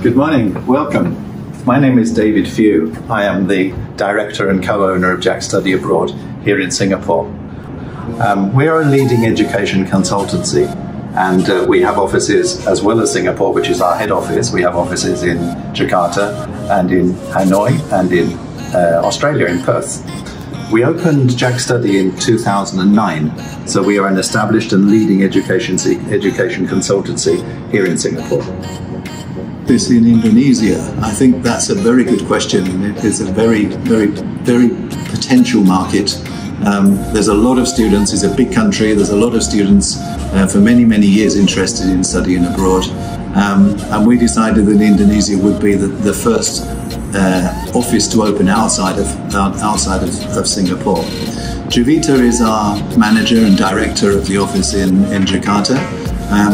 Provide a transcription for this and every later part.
Good morning, welcome. My name is David Few. I am the director and co-owner of Jack Study Abroad here in Singapore. We are a leading education consultancy, and we have offices as well as Singapore, which is our head office. We have offices in Jakarta and in Hanoi and in Australia, in Perth. We opened Jack Study in 2009, so we are an established and leading education consultancy here in Singapore. This in Indonesia? I think that's a very good question. It is a very potential market. There's a lot of students. It's a big country. There's a lot of students for many years interested in studying abroad. And we decided that Indonesia would be the first office to open outside of Singapore. Juvita is our manager and director of the office in Jakarta.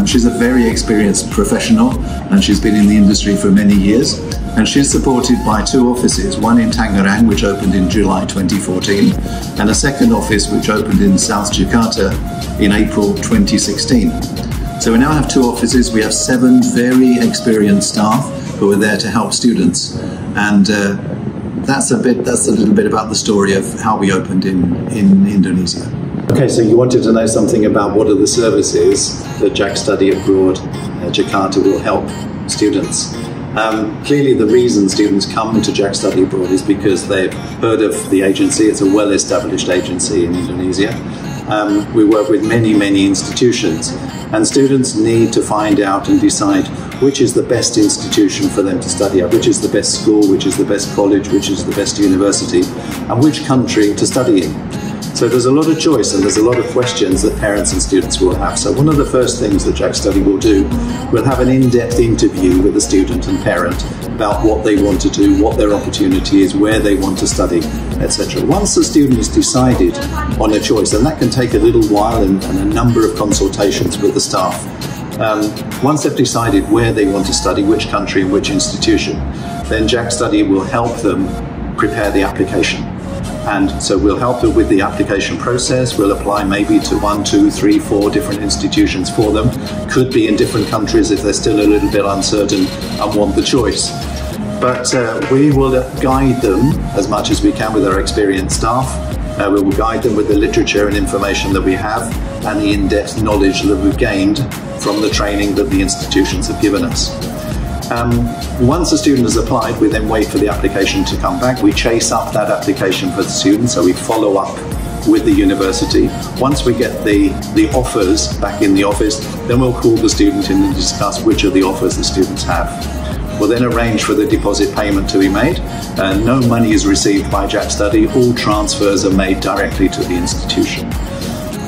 She's a very experienced professional, and she's been in the industry for many years. And she's supported by two offices, one in Tangerang, which opened in July 2014, and a second office which opened in South Jakarta in April 2016. So we now have two offices. We have 7 very experienced staff who are there to help students. And that's a little bit about the story of how we opened in Indonesia. Okay, so you wanted to know something about what are the services that Jack Study Abroad Jakarta will help students. Clearly the reason students come to Jack Study Abroad is because they've heard of the agency. It's a well-established agency in Indonesia. We work with many institutions, and students need to find out and decide which is the best institution for them to study at, which is the best school, which is the best college, which is the best university, and which country to study in. So there's a lot of choice, and there's a lot of questions that parents and students will have. So one of the first things that Jack Study will do, we'll have an in-depth interview with the student and parent about what they want to do, what their opportunity is, where they want to study, etc. Once the student has decided on a choice, and that can take a little while and a number of consultations with the staff, once they've decided where they want to study, which country and which institution, then Jack Study will help them prepare the application. And so we'll help them with the application process. We'll apply maybe to 1, 2, 3, 4 different institutions for them. Could be in different countries if they're still a little bit uncertain and want the choice. But we will guide them as much as we can with our experienced staff. We will guide them with the literature and information that we have and the in-depth knowledge that we've gained from the training that the institutions have given us. Once a student has applied, we then wait for the application to come back. We chase up that application for the student, so we follow up with the university. Once we get the offers back in the office, then we'll call the student in and discuss which of the offers the students have. We'll then arrange for the deposit payment to be made. No money is received by Jack Study. All transfers are made directly to the institution.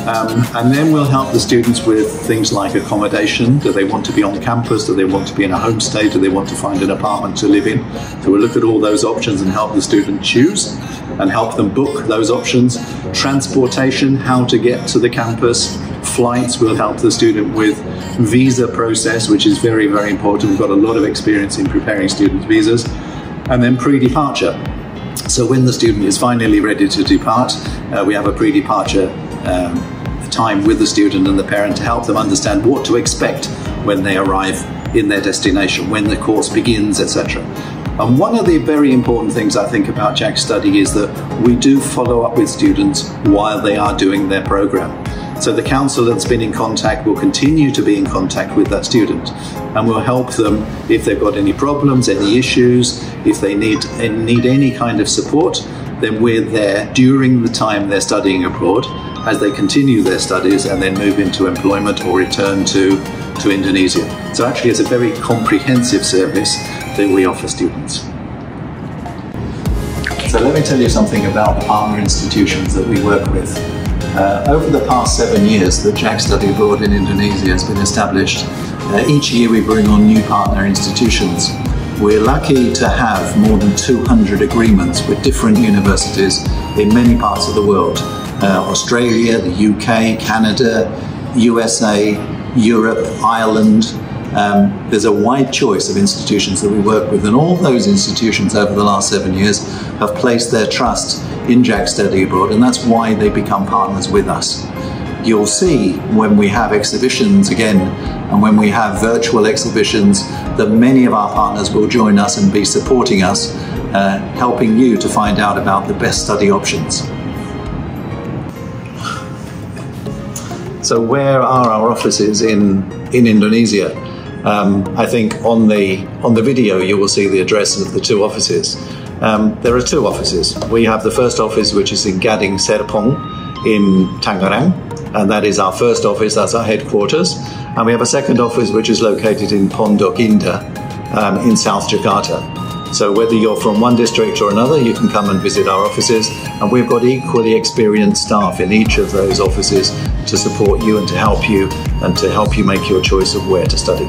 And then we'll help the students with things like accommodation. Do they want to be on campus? Do they want to be in a homestay? Do they want to find an apartment to live in? So we'll look at all those options and help the student choose and help them book those options. Transportation, how to get to the campus. Flights, we'll help the student with visa process, which is very important. We've got a lot of experience in preparing students' visas. And then pre-departure. So when the student is finally ready to depart, we have a pre-departure time with the student and the parent to help them understand what to expect when they arrive in their destination, when the course begins, etc. And one of the very important things I think about Jack Study is that we do follow up with students while they are doing their program. So the counsellor that's been in contact will continue to be in contact with that student, and will help them if they've got any problems, any issues, if they need any kind of support. Then we're there during the time they're studying abroad as they continue their studies and then move into employment or return to Indonesia. So actually it's a very comprehensive service that we offer students. So let me tell you something about the partner institutions that we work with. Over the past 7 years that Jack Study Abroad in Indonesia has been established, each year we bring on new partner institutions. We're lucky to have more than 200 agreements with different universities in many parts of the world. Australia, the UK, Canada, USA, Europe, Ireland. There's a wide choice of institutions that we work with, and all those institutions over the last 7 years have placed their trust in Jack Study Abroad, and that's why they become partners with us. You'll see when we have exhibitions again and when we have virtual exhibitions, that many of our partners will join us and be supporting us, helping you to find out about the best study options. So where are our offices in Indonesia? I think on the video you will see the address of the 2 offices. There are 2 offices. We have the first office, which is in Gading Serpong in Tangerang, and that is our first office, that's our headquarters. And we have a second office which is located in Pondok Indah in South Jakarta. So whether you're from one district or another, you can come and visit our offices, and we've got equally experienced staff in each of those offices to support you and to help you make your choice of where to study.